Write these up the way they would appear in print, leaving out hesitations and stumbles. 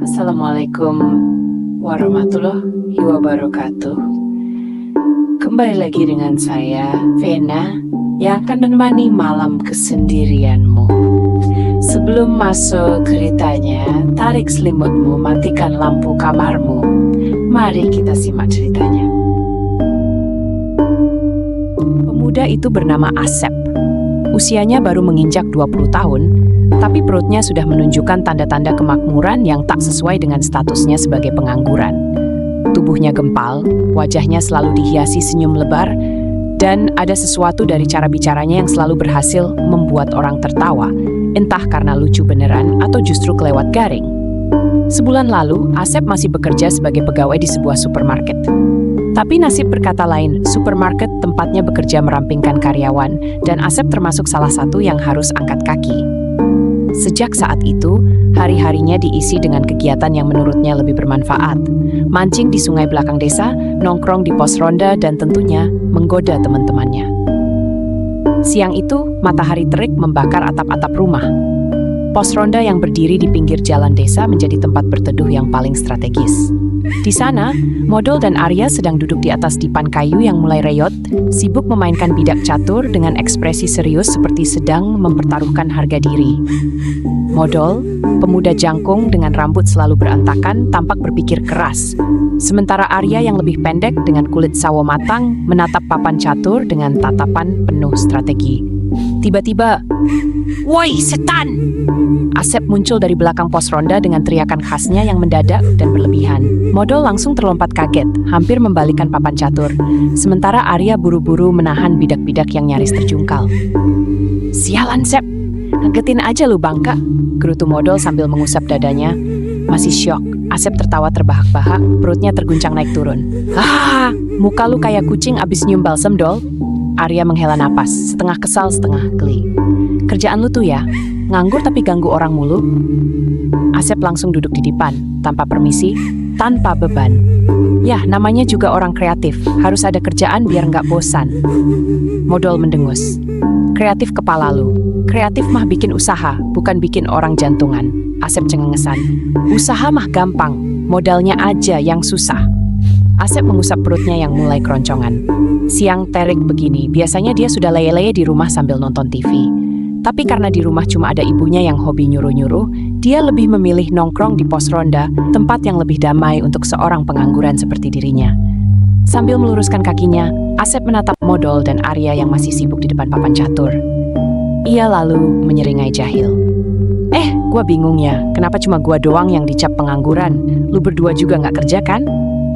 Assalamualaikum warahmatullahi wabarakatuh. Kembali lagi dengan saya, Vena, yang akan menemani malam kesendirianmu. Sebelum masuk ceritanya, tarik selimutmu, matikan lampu kamarmu. Mari kita simak ceritanya. Pemuda itu bernama Asep. Usianya baru menginjak 20 tahun, tapi perutnya sudah menunjukkan tanda-tanda kemakmuran yang tak sesuai dengan statusnya sebagai pengangguran. Tubuhnya gempal, wajahnya selalu dihiasi senyum lebar, dan ada sesuatu dari cara bicaranya yang selalu berhasil membuat orang tertawa, entah karena lucu beneran atau justru kelewat garing. Sebulan lalu, Asep masih bekerja sebagai pegawai di sebuah supermarket. Tapi nasib berkata lain, supermarket tempatnya bekerja merampingkan karyawan, dan Asep termasuk salah satu yang harus angkat kaki. Sejak saat itu, hari-harinya diisi dengan kegiatan yang menurutnya lebih bermanfaat. Mancing di sungai belakang desa, nongkrong di pos ronda, dan tentunya menggoda teman-temannya. Siang itu, matahari terik membakar atap-atap rumah. Pos ronda yang berdiri di pinggir jalan desa menjadi tempat berteduh yang paling strategis. Di sana, Model dan Arya sedang duduk di atas dipan kayu yang mulai reyot, sibuk memainkan bidak catur dengan ekspresi serius seperti sedang mempertaruhkan harga diri. Model, pemuda jangkung dengan rambut selalu berantakan, tampak berpikir keras. Sementara Arya yang lebih pendek dengan kulit sawo matang menatap papan catur dengan tatapan penuh strategi. Tiba-tiba, "Woi, setan!" Asep muncul dari belakang pos ronda dengan teriakan khasnya yang mendadak dan berlebihan. Model langsung terlompat kaget, hampir membalikan papan catur. Sementara Arya buru-buru menahan bidak-bidak yang nyaris terjungkal. "Sialan, Sep! Ngagetin aja lu, bangka!" gerutu Model sambil mengusap dadanya. Masih syok, Asep tertawa terbahak-bahak, perutnya terguncang naik turun. "Hahaha, muka lu kayak kucing abis nyium balsem, Dol." Arya menghela napas, setengah kesal, setengah geli. "Kerjaan lu tuh ya, nganggur tapi ganggu orang mulu." Asep langsung duduk di dipan, tanpa permisi, tanpa beban. Ya, namanya juga orang kreatif, harus ada kerjaan biar nggak bosan. Model mendengus. "Kreatif kepala lu. Kreatif mah bikin usaha, bukan bikin orang jantungan." Asep cengengesan. "Usaha mah gampang, modalnya aja yang susah." Asep mengusap perutnya yang mulai keroncongan. Siang terik begini, biasanya dia sudah leye-leye di rumah sambil nonton TV. Tapi karena di rumah cuma ada ibunya yang hobi nyuruh-nyuruh, dia lebih memilih nongkrong di pos ronda, tempat yang lebih damai untuk seorang pengangguran seperti dirinya. Sambil meluruskan kakinya, Asep menatap Model dan Arya yang masih sibuk di depan papan catur. Ia lalu menyeringai jahil. Gua bingung ya, kenapa cuma gua doang yang dicap pengangguran? Lu berdua juga nggak kerja kan?"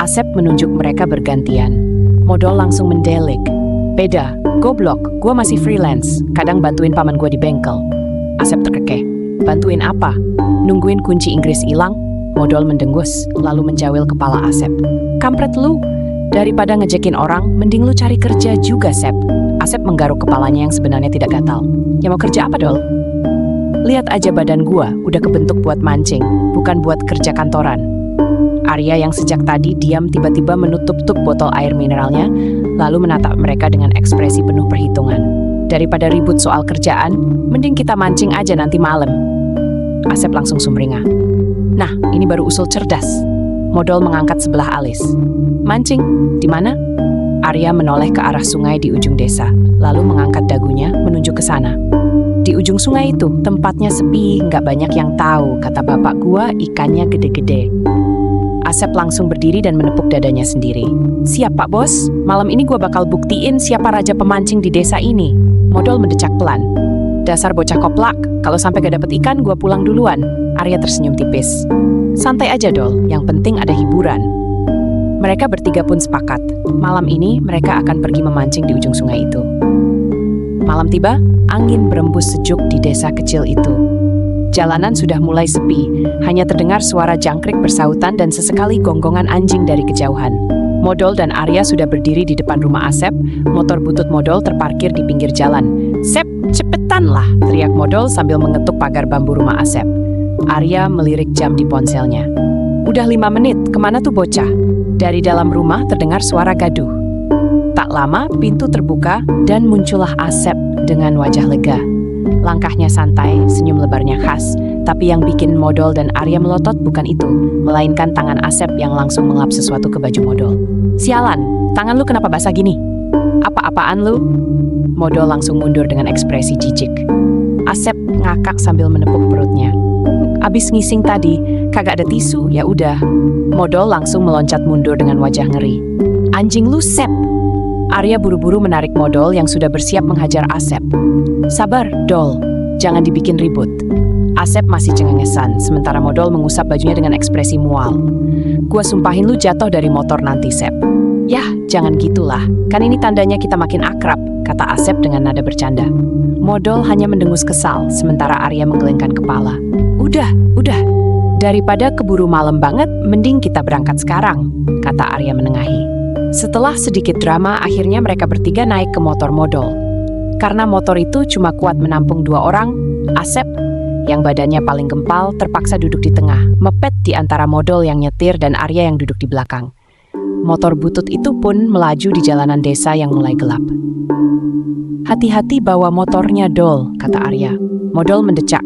Asep menunjuk mereka bergantian. Model langsung mendelik. "Beda, goblok, gua masih freelance, kadang bantuin paman gua di bengkel." Asep terkekeh. "Bantuin apa? Nungguin kunci Inggris hilang?" Model mendengus, lalu menjawil kepala Asep. "Kampret lu, daripada ngejekin orang, mending lu cari kerja juga, Sep." Asep menggaruk kepalanya yang sebenarnya tidak gatal. "Ya mau kerja apa, Dol? Lihat aja badan gua, udah kebentuk buat mancing, bukan buat kerja kantoran." Arya yang sejak tadi diam tiba-tiba menutup botol air mineralnya, lalu menatap mereka dengan ekspresi penuh perhitungan. "Daripada ribut soal kerjaan, mending kita mancing aja nanti malam." Asep langsung sumringah. "Nah, ini baru usul cerdas." Model mengangkat sebelah alis. "Mancing? Di mana?" Arya menoleh ke arah sungai di ujung desa, lalu mengangkat dagunya menunjuk ke sana. "Di ujung sungai itu, tempatnya sepi, nggak banyak yang tahu. Kata bapak gua, ikannya gede-gede." Asep langsung berdiri dan menepuk dadanya sendiri. "Siap, Pak Bos. Malam ini gua bakal buktiin siapa raja pemancing di desa ini." Model mendecak pelan. "Dasar bocah koplak, kalau sampai gak dapet ikan, gua pulang duluan." Arya tersenyum tipis. "Santai aja, Dol. Yang penting ada hiburan." Mereka bertiga pun sepakat. Malam ini mereka akan pergi memancing di ujung sungai itu. Malam tiba, angin berembus sejuk di desa kecil itu. Jalanan sudah mulai sepi, hanya terdengar suara jangkrik bersautan dan sesekali gonggongan anjing dari kejauhan. Model dan Arya sudah berdiri di depan rumah Asep, motor butut Model terparkir di pinggir jalan. "Sep, cepetan lah!" teriak Model sambil mengetuk pagar bambu rumah Asep. Arya melirik jam di ponselnya. "Udah 5 menit, kemana tuh bocah?" Dari dalam rumah terdengar suara gaduh. Tak lama, pintu terbuka dan muncullah Asep dengan wajah lega. Langkahnya santai, senyum lebarnya khas. Tapi yang bikin Modol dan Arya melotot bukan itu, melainkan tangan Asep yang langsung mengelap sesuatu ke baju Modol. Sialan, tangan lu kenapa basah gini? Apa-apaan lu? Modol langsung mundur dengan ekspresi jijik. Asep ngakak sambil menepuk perutnya. Abis ngising tadi, kagak ada tisu, ya udah. Modol langsung meloncat mundur dengan wajah ngeri. Anjing lu, Sep! Arya buru-buru menarik Modol yang sudah bersiap menghajar Asep. Sabar, Dol. Jangan dibikin ribut. Asep masih cengengesan, sementara Modol mengusap bajunya dengan ekspresi mual. Gua sumpahin lu jatuh dari motor nanti, Sep. Yah, jangan gitulah. Kan ini tandanya kita makin akrab, kata Asep dengan nada bercanda. Modol hanya mendengus kesal, sementara Arya menggelengkan kepala. Udah. Daripada keburu malam banget, mending kita berangkat sekarang, kata Arya menengahi. Setelah sedikit drama, akhirnya mereka bertiga naik ke motor Modol. Karena motor itu cuma kuat menampung 2 orang, Asep, yang badannya paling gempal, terpaksa duduk di tengah, mepet di antara Modol yang nyetir dan Arya yang duduk di belakang. Motor butut itu pun melaju di jalanan desa yang mulai gelap. Hati-hati bawa motornya, Dol, kata Arya. Modol mendecak.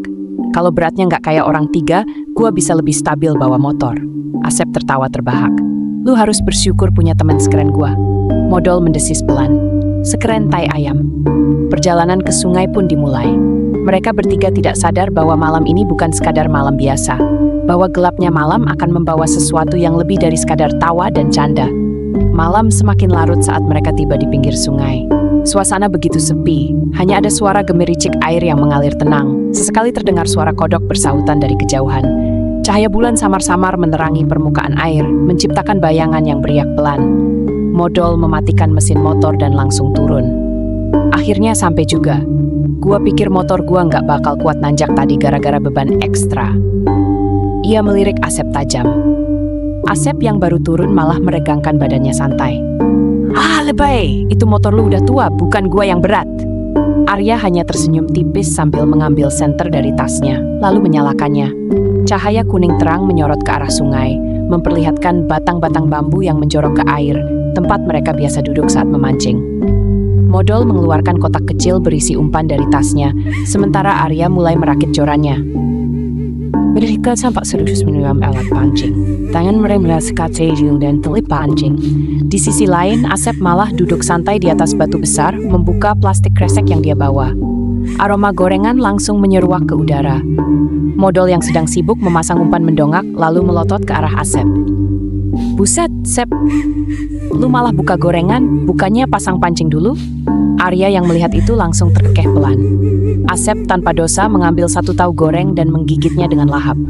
Kalau beratnya nggak kayak orang 3, gua bisa lebih stabil bawa motor. Asep tertawa terbahak. Lu harus bersyukur punya teman sekeren gua. Modol mendesis pelan. Sekeren tai ayam. Perjalanan ke sungai pun dimulai. Mereka bertiga tidak sadar bahwa malam ini bukan sekadar malam biasa, bahwa gelapnya malam akan membawa sesuatu yang lebih dari sekadar tawa dan canda. Malam semakin larut saat mereka tiba di pinggir sungai. Suasana begitu sepi, hanya ada suara gemericik air yang mengalir tenang. Sesekali terdengar suara kodok bersahutan dari kejauhan. Cahaya bulan samar-samar menerangi permukaan air, menciptakan bayangan yang beriak pelan. Modol mematikan mesin motor dan langsung turun. Akhirnya sampai juga. Gua pikir motor gua nggak bakal kuat nanjak tadi gara-gara beban ekstra. Ia melirik Asep tajam. Asep yang baru turun malah meregangkan badannya santai. Lebay, itu motor lu udah tua, bukan gua yang berat. Arya hanya tersenyum tipis sambil mengambil senter dari tasnya, lalu menyalakannya. Cahaya kuning terang menyorot ke arah sungai, memperlihatkan batang-batang bambu yang menjorok ke air, tempat mereka biasa duduk saat memancing. Modol mengeluarkan kotak kecil berisi umpan dari tasnya, sementara Arya mulai merakit jorannya. Mereka tampak serius menyiram alat pancing. Tangan mereka merasakan tajam dan telip pancing. Di sisi lain, Asep malah duduk santai di atas batu besar, membuka plastik kresek yang dia bawa. Aroma gorengan langsung menyeruak ke udara. Modol yang sedang sibuk memasang umpan mendongak, lalu melotot ke arah Asep. Buset, Sep. Lu malah buka gorengan, bukannya pasang pancing dulu? Arya yang melihat itu langsung terkekeh pelan. Asep tanpa dosa mengambil 1 tahu goreng dan menggigitnya dengan lahap.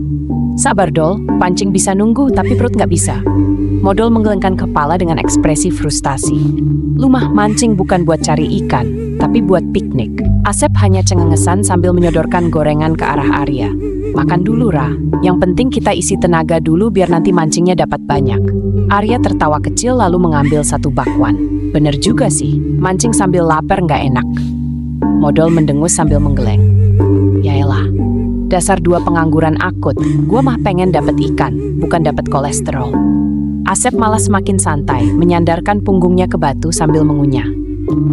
Sabar, Dol, pancing bisa nunggu tapi perut nggak bisa. Modol menggelengkan kepala dengan ekspresi frustasi. Lu mah mancing bukan buat cari ikan, tapi buat piknik. Asep hanya cengengesan sambil menyodorkan gorengan ke arah Arya. Makan dulu, Ra. Yang penting kita isi tenaga dulu biar nanti mancingnya dapat banyak. Arya tertawa kecil lalu mengambil 1 bakwan. Bener juga sih, mancing sambil lapar nggak enak. Modol mendengus sambil menggeleng. Yaelah, dasar 2 pengangguran akut. Gua mah pengen dapat ikan, bukan dapat kolesterol. Asep malah semakin santai, menyandarkan punggungnya ke batu sambil mengunyah.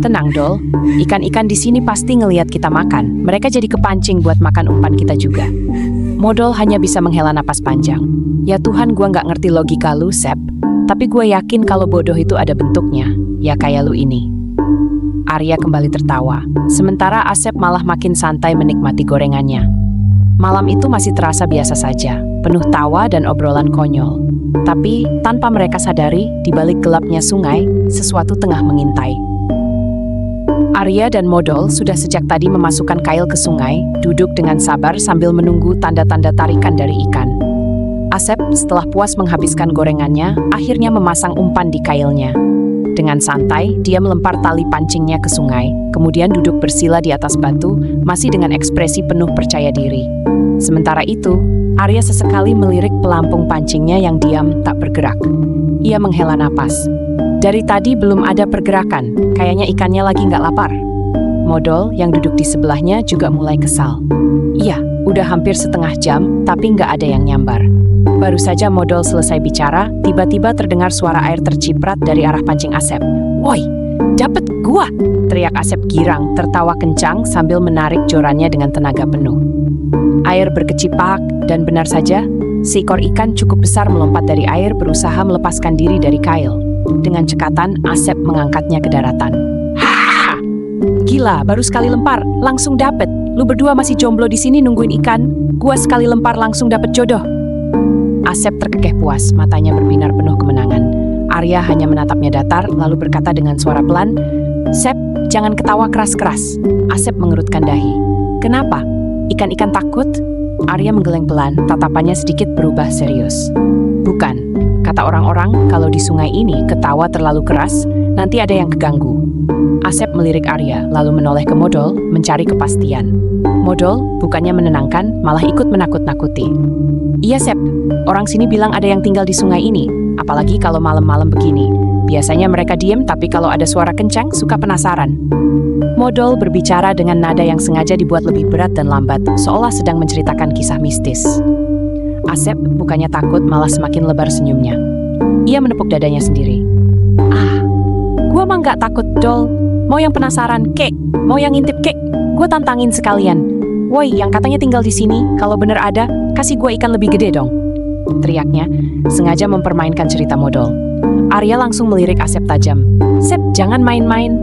Tenang, Dol. Ikan-ikan di sini pasti ngelihat kita makan. Mereka jadi kepancing buat makan umpan kita juga. Modol hanya bisa menghela napas panjang. Ya Tuhan, gua nggak ngerti logika lu, Sep. Tapi gue yakin kalau bodoh itu ada bentuknya. Ya kayak lu ini. Arya kembali tertawa. Sementara Asep malah makin santai menikmati gorengannya. Malam itu masih terasa biasa saja, penuh tawa dan obrolan konyol. Tapi tanpa mereka sadari, di balik gelapnya sungai, sesuatu tengah mengintai. Arya dan Modol sudah sejak tadi memasukkan kail ke sungai, duduk dengan sabar sambil menunggu tanda-tanda tarikan dari ikan. Asep setelah puas menghabiskan gorengannya, akhirnya memasang umpan di kailnya. Dengan santai, dia melempar tali pancingnya ke sungai, kemudian duduk bersila di atas batu, masih dengan ekspresi penuh percaya diri. Sementara itu, Arya sesekali melirik pelampung pancingnya yang diam tak bergerak. Ia menghela napas. Dari tadi belum ada pergerakan, kayaknya ikannya lagi nggak lapar. Modol yang duduk di sebelahnya juga mulai kesal. Iya, udah hampir setengah jam, tapi nggak ada yang nyambar. Baru saja Modol selesai bicara, tiba-tiba terdengar suara air terciprat dari arah pancing Asep. Woi, Dapet gua! Teriak Asep girang, tertawa kencang sambil menarik jorannya dengan tenaga penuh. Air berkecipak dan benar saja, seekor ikan cukup besar melompat dari air berusaha melepaskan diri dari kail. Dengan cekatan, Asep mengangkatnya ke daratan. Hahaha! Gila, baru sekali lempar, langsung dapet. Lu berdua masih jomblo di sini nungguin ikan, gua sekali lempar langsung dapet jodoh. Asep terkekeh puas, matanya berbinar penuh kemenangan. Arya hanya menatapnya datar, lalu berkata dengan suara pelan, "Sep, jangan ketawa keras-keras." Asep mengerutkan dahi. "Kenapa? Ikan-ikan takut?" Arya menggeleng pelan, tatapannya sedikit berubah serius. "Bukan. Kata orang-orang, kalau di sungai ini ketawa terlalu keras, nanti ada yang keganggu." Asep melirik Arya, lalu menoleh ke Modol, mencari kepastian. Modol bukannya menenangkan, malah ikut menakut-nakuti. "Iya, Sep. Orang sini bilang ada yang tinggal di sungai ini. Apalagi kalau malam-malam begini. Biasanya mereka diem, tapi kalau ada suara kencang, suka penasaran." Modol berbicara dengan nada yang sengaja dibuat lebih berat dan lambat, seolah sedang menceritakan kisah mistis. Asep bukannya takut, malah semakin lebar senyumnya. Ia menepuk dadanya sendiri. Gua mah nggak takut, Dol. Mau yang penasaran, kek? Mau yang ngintip, kek? Gua tantangin sekalian. Woi, yang katanya tinggal di sini, kalau bener ada, kasih gua ikan lebih gede dong. Teriaknya, sengaja mempermainkan cerita Modol. Arya langsung melirik Asep tajam. "Sep, jangan main-main."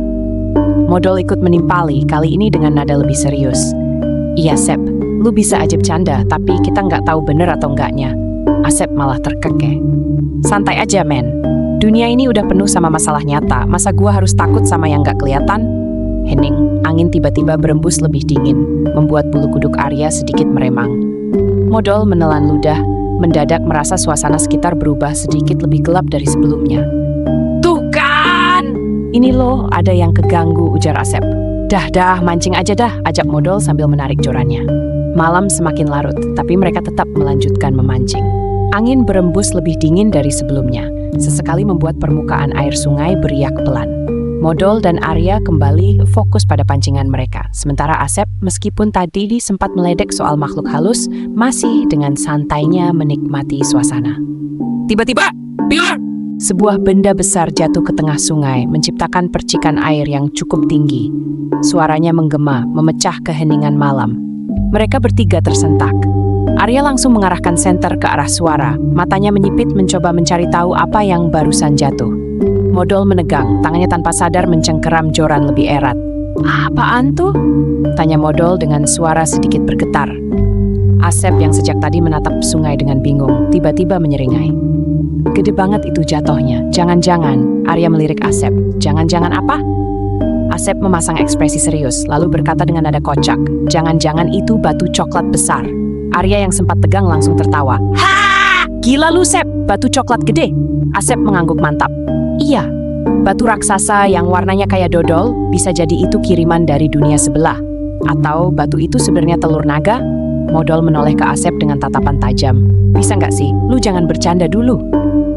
Modol ikut menimpali, kali ini dengan nada lebih serius. "Iya, Sep, lu bisa aja bercanda, tapi kita nggak tahu bener atau enggaknya." Asep malah terkekeh. "Santai aja, men. Dunia ini udah penuh sama masalah nyata, masa gua harus takut sama yang nggak kelihatan?" Hening, angin tiba-tiba berembus lebih dingin, membuat bulu kuduk Arya sedikit meremang. Modol menelan ludah, mendadak merasa suasana sekitar berubah sedikit lebih gelap dari sebelumnya. "Tuh kan! Ini loh, ada yang keganggu," ujar Asep. Dah, mancing aja dah," ajak Modol sambil menarik jorannya. Malam semakin larut, tapi mereka tetap melanjutkan memancing. Angin berembus lebih dingin dari sebelumnya, sesekali membuat permukaan air sungai beriak pelan. Modol dan Arya kembali fokus pada pancingan mereka, sementara Asep, meskipun tadi sempat meledek soal makhluk halus, masih dengan santainya menikmati suasana. Tiba-tiba, biar! Sebuah benda besar jatuh ke tengah sungai, menciptakan percikan air yang cukup tinggi. Suaranya menggema, memecah keheningan malam. Mereka bertiga tersentak. Arya langsung mengarahkan senter ke arah suara, matanya menyipit mencoba mencari tahu apa yang barusan jatuh. Modol menegang, tangannya tanpa sadar mencengkeram joran lebih erat. "Apaan tuh?" tanya Modol dengan suara sedikit bergetar. Asep yang sejak tadi menatap sungai dengan bingung, tiba-tiba menyeringai. "Gede banget itu jatuhnya. Jangan-jangan," Arya melirik Asep. "Jangan-jangan apa?" Asep memasang ekspresi serius, lalu berkata dengan nada kocak, "Jangan-jangan itu batu coklat besar." Arya yang sempat tegang langsung tertawa. "Hah! Gila lu, Sep, batu coklat gede." Asep mengangguk mantap. "Iya, batu raksasa yang warnanya kayak dodol, bisa jadi itu kiriman dari dunia sebelah. Atau batu itu sebenarnya telur naga?" Modol menoleh ke Asep dengan tatapan tajam. "Bisa nggak sih, lu jangan bercanda dulu.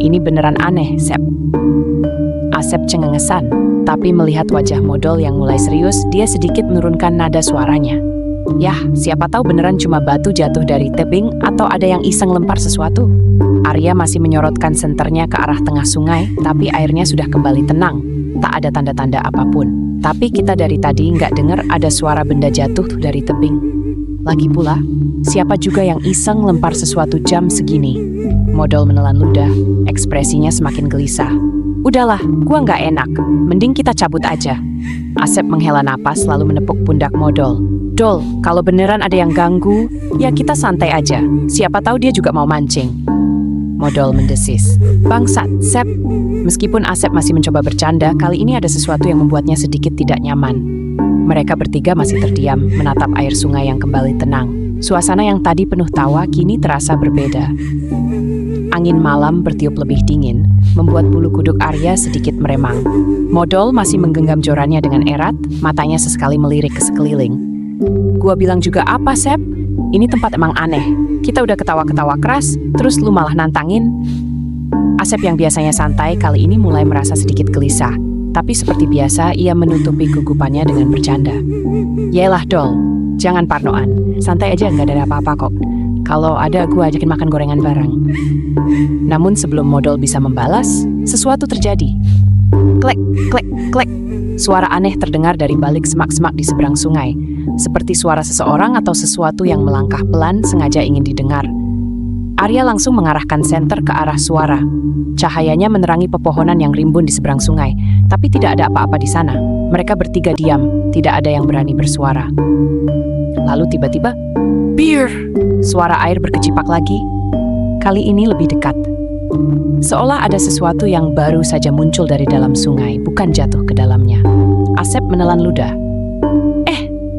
Ini beneran aneh, Sep." Asep cengengesan, tapi melihat wajah Modol yang mulai serius, dia sedikit menurunkan nada suaranya. "Yah, siapa tahu beneran cuma batu jatuh dari tebing atau ada yang iseng lempar sesuatu." Arya masih menyorotkan senternya ke arah tengah sungai, tapi airnya sudah kembali tenang. Tak ada tanda-tanda apapun. Tapi kita dari tadi nggak dengar ada suara benda jatuh dari tebing. Lagi pula, siapa juga yang iseng lempar sesuatu jam segini? Modol menelan ludah, ekspresinya semakin gelisah. "Udahlah, gua nggak enak. Mending kita cabut aja." Asep menghela napas lalu menepuk pundak Modol. "Dol, kalau beneran ada yang ganggu, ya kita santai aja. Siapa tahu dia juga mau mancing." Modol mendesis. "Bangsat, Sep." Meskipun Asep masih mencoba bercanda, kali ini ada sesuatu yang membuatnya sedikit tidak nyaman. Mereka bertiga masih terdiam, menatap air sungai yang kembali tenang. Suasana yang tadi penuh tawa kini terasa berbeda. Angin malam bertiup lebih dingin, membuat bulu kuduk Arya sedikit meremang. Modol masih menggenggam jorannya dengan erat, matanya sesekali melirik ke sekeliling. "Gua bilang juga apa, Sep? Ini tempat emang aneh. Kita udah ketawa-ketawa keras, terus lu malah nantangin." Asep yang biasanya santai kali ini mulai merasa sedikit gelisah. Tapi seperti biasa, ia menutupi gugupannya dengan bercanda. "Yaelah, Dol, jangan parnoan. Santai aja, nggak ada apa-apa kok. Kalau ada, gue ajakin makan gorengan bareng." Namun sebelum Modol bisa membalas, sesuatu terjadi. Klek, klek, klek. Suara aneh terdengar dari balik semak-semak di seberang sungai, seperti suara seseorang atau sesuatu yang melangkah pelan sengaja ingin didengar. Arya langsung mengarahkan senter ke arah suara. Cahayanya menerangi pepohonan yang rimbun di seberang sungai, tapi tidak ada apa-apa di sana. Mereka bertiga diam, tidak ada yang berani bersuara. Lalu tiba-tiba, "Beer!" Suara air berkecipak lagi. Kali ini lebih dekat. Seolah ada sesuatu yang baru saja muncul dari dalam sungai, bukan jatuh ke dalamnya. Asep menelan ludah.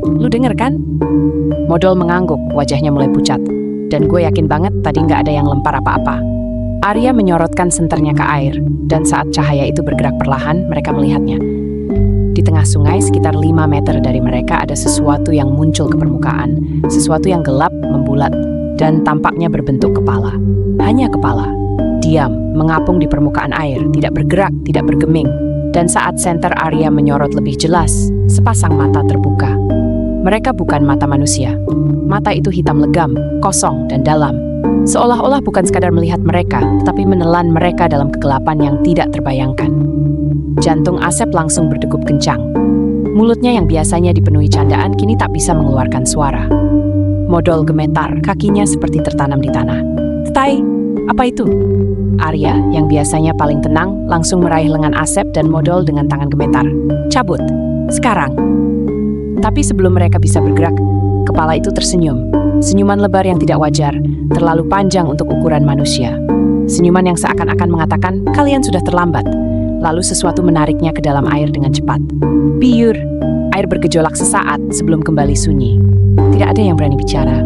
Lu denger kan?" Modol mengangguk, wajahnya mulai pucat. Dan gue yakin banget tadi nggak ada yang lempar apa-apa. Arya menyorotkan senternya ke air, dan saat cahaya itu bergerak perlahan, mereka melihatnya. Di tengah sungai, sekitar 5 meter dari mereka ada sesuatu yang muncul ke permukaan. Sesuatu yang gelap, membulat, dan tampaknya berbentuk kepala. Hanya kepala. Diam, mengapung di permukaan air, tidak bergerak, tidak bergeming. Dan saat senter Arya menyorot lebih jelas, sepasang mata terbuka. Mereka bukan mata manusia. Mata itu hitam legam, kosong, dan dalam. Seolah-olah bukan sekadar melihat mereka, tetapi menelan mereka dalam kegelapan yang tidak terbayangkan. Jantung Asep langsung berdegup kencang. Mulutnya yang biasanya dipenuhi candaan kini tak bisa mengeluarkan suara. Modol gemetar, kakinya seperti tertanam di tanah. "Tai, apa itu?" Arya, yang biasanya paling tenang, langsung meraih lengan Asep dan Modol dengan tangan gemetar. "Cabut, sekarang." Tapi sebelum mereka bisa bergerak, kepala itu tersenyum. Senyuman lebar yang tidak wajar, terlalu panjang untuk ukuran manusia. Senyuman yang seakan-akan mengatakan, "Kalian sudah terlambat." Lalu sesuatu menariknya ke dalam air dengan cepat. Biur, air bergejolak sesaat sebelum kembali sunyi. Tidak ada yang berani bicara.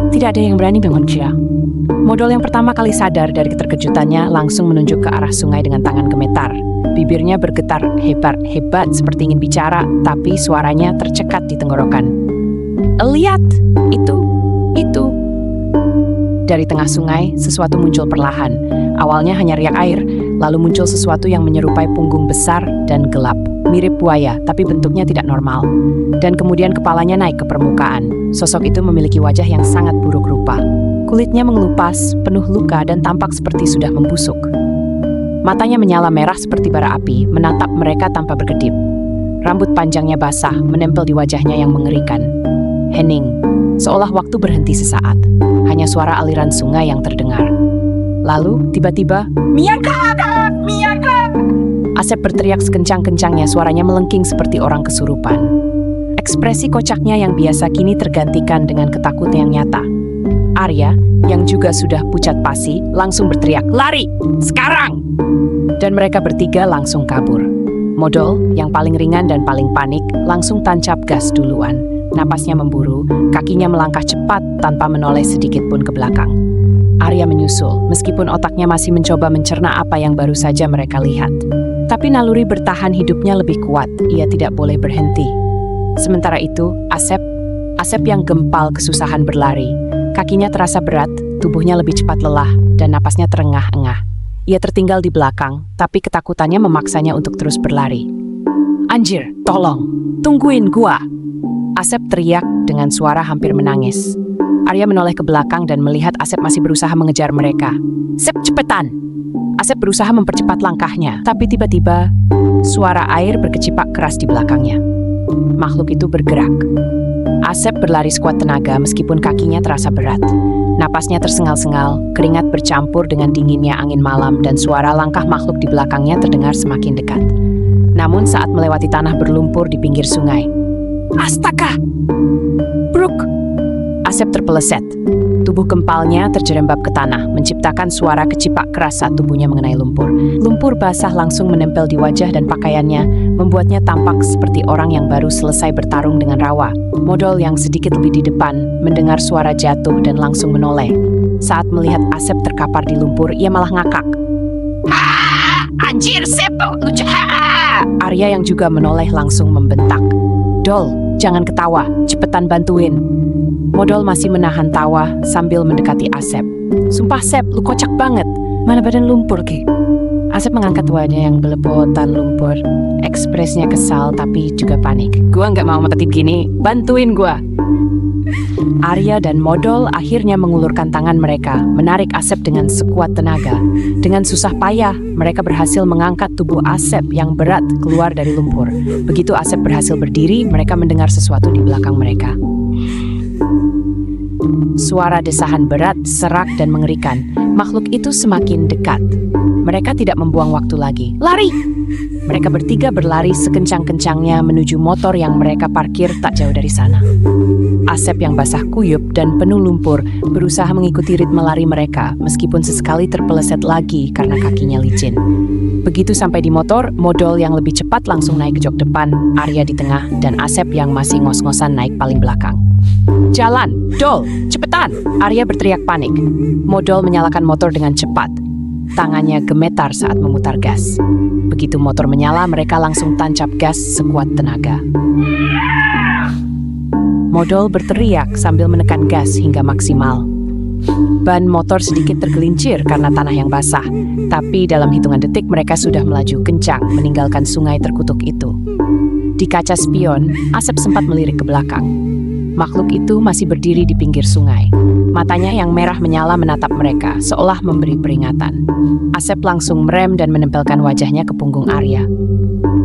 Tidak ada yang berani mengucap. Modol yang pertama kali sadar dari keterkejutannya langsung menunjuk ke arah sungai dengan tangan gemetar. Bibirnya bergetar hebat seperti ingin bicara, tapi suaranya tercekat di tenggorokan. "Lihat, itu. Dari tengah sungai, sesuatu muncul perlahan. Awalnya hanya riak air, lalu muncul sesuatu yang menyerupai punggung besar dan gelap. Mirip buaya, tapi bentuknya tidak normal. Dan kemudian kepalanya naik ke permukaan. Sosok itu memiliki wajah yang sangat buruk rupa. Kulitnya mengelupas, penuh luka, dan tampak seperti sudah membusuk. Matanya menyala merah seperti bara api, menatap mereka tanpa berkedip. Rambut panjangnya basah, menempel di wajahnya yang mengerikan. Hening, seolah waktu berhenti sesaat. Hanya suara aliran sungai yang terdengar. Lalu, tiba-tiba, "Miyaka! Miyaka!" Asep berteriak sekencang-kencangnya, suaranya melengking seperti orang kesurupan. Ekspresi kocaknya yang biasa kini tergantikan dengan ketakutan yang nyata. Arya, yang juga sudah pucat pasi, langsung berteriak, "Lari! Sekarang!" Dan mereka bertiga langsung kabur. Modol, yang paling ringan dan paling panik, langsung tancap gas duluan. Napasnya memburu, kakinya melangkah cepat tanpa menoleh sedikit pun ke belakang. Arya menyusul, meskipun otaknya masih mencoba mencerna apa yang baru saja mereka lihat. Tapi naluri bertahan hidupnya lebih kuat, ia tidak boleh berhenti. Sementara itu, Asep yang gempal kesusahan berlari. Kakinya terasa berat, tubuhnya lebih cepat lelah, dan napasnya terengah-engah. Ia tertinggal di belakang, tapi ketakutannya memaksanya untuk terus berlari. "Anjir, tolong, tungguin gua!" Asep teriak dengan suara hampir menangis. Arya menoleh ke belakang dan melihat Asep masih berusaha mengejar mereka. "Sep, cepetan!" Asep berusaha mempercepat langkahnya, tapi tiba-tiba suara air berkecipak keras di belakangnya. Makhluk itu bergerak. Asep berlari sekuat tenaga meskipun kakinya terasa berat. Napasnya tersengal-sengal, keringat bercampur dengan dinginnya angin malam dan suara langkah makhluk di belakangnya terdengar semakin dekat. Namun saat melewati tanah berlumpur di pinggir sungai, "Astaga! Bruk!" Asep terpeleset. Tubuh kempalnya terjerembab ke tanah, menciptakan suara kecipak keras saat tubuhnya mengenai lumpur. Lumpur basah langsung menempel di wajah dan pakaiannya, membuatnya tampak seperti orang yang baru selesai bertarung dengan rawa. Modol yang sedikit lebih di depan, mendengar suara jatuh dan langsung menoleh. Saat melihat Asep terkapar di lumpur, ia malah ngakak. "Anjir, Sep! Lucu!" Arya yang juga menoleh langsung membentak. "Dol, jangan ketawa, cepetan bantuin." Modol masih menahan tawa sambil mendekati Asep. "Sumpah Sep, lu kocak banget. Mana badan lumpur ke?" Asep mengangkat wajah yang belepotan lumpur. Ekspresinya kesal tapi juga panik. "Gua nggak mau mati gini, bantuin gua." Arya dan Modol akhirnya mengulurkan tangan mereka, menarik Asep dengan sekuat tenaga. Dengan susah payah, mereka berhasil mengangkat tubuh Asep yang berat keluar dari lumpur. Begitu Asep berhasil berdiri, mereka mendengar sesuatu di belakang mereka. Suara desahan berat, serak, dan mengerikan. Makhluk itu semakin dekat. Mereka tidak membuang waktu lagi. Lari! Mereka bertiga berlari sekencang-kencangnya menuju motor yang mereka parkir tak jauh dari sana. Asep yang basah kuyup dan penuh lumpur berusaha mengikuti ritme lari mereka meskipun sesekali terpeleset lagi karena kakinya licin. Begitu sampai di motor, Modol yang lebih cepat langsung naik ke jok depan, Arya di tengah, dan Asep yang masih ngos-ngosan naik paling belakang. Jalan! Dol! Cepetan! Arya berteriak panik. Modol menyalakan motor dengan cepat. Tangannya gemetar saat memutar gas. Begitu motor menyala, mereka langsung tancap gas sekuat tenaga. Modol berteriak sambil menekan gas hingga maksimal. Ban motor sedikit tergelincir karena tanah yang basah, tapi dalam hitungan detik mereka sudah melaju kencang meninggalkan sungai terkutuk itu. Di kaca spion, Asep sempat melirik ke belakang. Makhluk itu masih berdiri di pinggir sungai. Matanya yang merah menyala menatap mereka, seolah memberi peringatan. Asep langsung merem dan menempelkan wajahnya ke punggung Arya.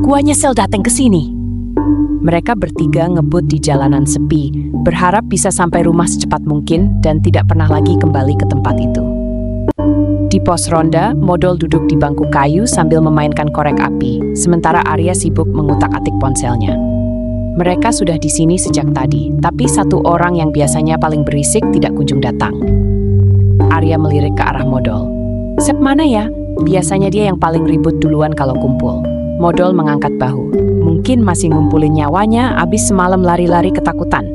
Gua nyesel datang ke sini. Mereka bertiga ngebut di jalanan sepi, berharap bisa sampai rumah secepat mungkin dan tidak pernah lagi kembali ke tempat itu. Di pos ronda, Modol duduk di bangku kayu sambil memainkan korek api, sementara Arya sibuk mengutak-atik ponselnya. Mereka sudah di sini sejak tadi, tapi satu orang yang biasanya paling berisik tidak kunjung datang. Arya melirik ke arah Modol. Sep mana ya? Biasanya dia yang paling ribut duluan kalau kumpul. Modol mengangkat bahu. Mungkin masih ngumpulin nyawanya abis semalam lari-lari ketakutan.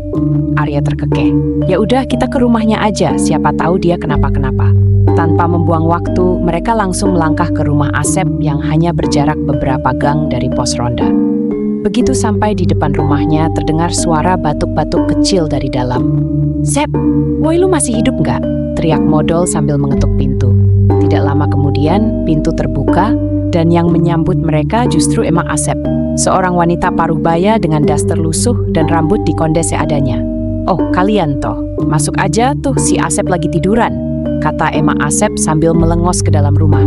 Arya terkekeh. Ya udah, kita ke rumahnya aja, siapa tahu dia kenapa-kenapa. Tanpa membuang waktu, mereka langsung melangkah ke rumah Asep yang hanya berjarak beberapa gang dari pos ronda. Begitu sampai di depan rumahnya, terdengar suara batuk-batuk kecil dari dalam. Sep, woi lu masih hidup nggak? Teriak Modol sambil mengetuk pintu. Tidak lama kemudian, pintu terbuka, dan yang menyambut mereka justru Emak Asep, seorang wanita paruh baya dengan daster lusuh dan rambut dikondes seadanya. Oh, kalian toh, masuk aja tuh, si Asep lagi tiduran, kata Emak Asep sambil melengos ke dalam rumah.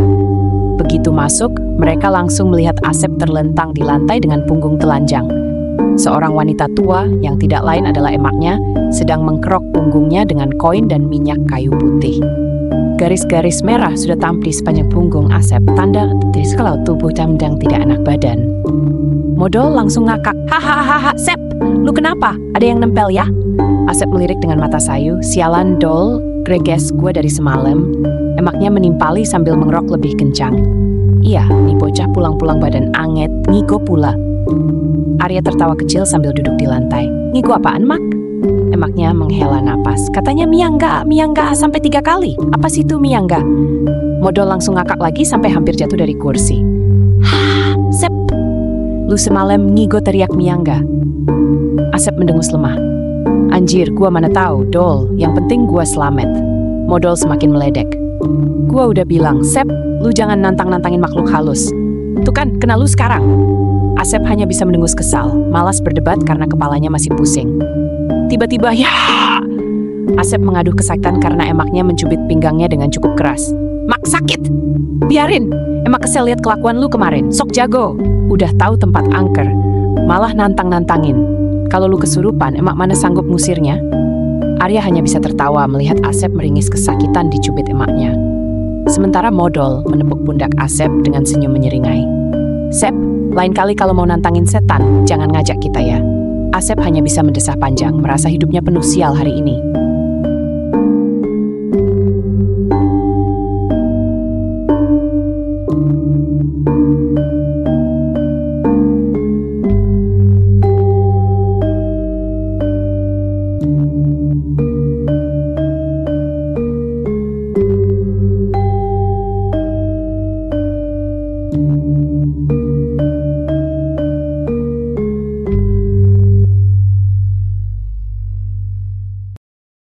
Begitu masuk, mereka langsung melihat Asep terlentang di lantai dengan punggung telanjang. Seorang wanita tua, yang tidak lain adalah emaknya, sedang mengkerok punggungnya dengan koin dan minyak kayu putih. Garis-garis merah sudah tampak di sepanjang punggung Asep, tanda kalau tubuh Damdang tidak enak badan. Modol langsung ngakak, hahaha, Sep, lu kenapa? Ada yang nempel ya? Asep melirik dengan mata sayu, sialan Dol, greges gue dari semalam. Emaknya menimpali sambil mengerok lebih kencang. Iya, nih bocah pulang-pulang badan anget, ngigo pula. Arya tertawa kecil sambil duduk di lantai. Ngigo apaan, Mak? Emaknya menghela napas. Katanya miyangga sampai 3 kali. Apa sih itu miyangga? Modol langsung ngakak lagi sampai hampir jatuh dari kursi. Hah, Sep, lu semalam ngigo teriak miyangga. Asep mendengus lemah. Anjir, gua mana tahu, Dol. Yang penting gua selamat. Modol semakin meledek. Gua udah bilang, Sep, lu jangan nantang-nantangin makhluk halus. Tuh kan, kena lu sekarang. Asep hanya bisa mendengus kesal, malas berdebat karena kepalanya masih pusing. Tiba-tiba, ya! Asep mengaduh kesakitan karena emaknya mencubit pinggangnya dengan cukup keras. Mak, sakit! Biarin, emak kesel lihat kelakuan lu kemarin, sok jago. Udah tahu tempat angker, malah nantang-nantangin. Kalau lu kesurupan, emak mana sanggup ngusirnya? Arya hanya bisa tertawa melihat Asep meringis kesakitan dicubit emaknya. Sementara Modol menepuk pundak Asep dengan senyum menyeringai. Sep, lain kali kalau mau nantangin setan, jangan ngajak kita ya. Asep hanya bisa mendesah panjang, merasa hidupnya penuh sial hari ini.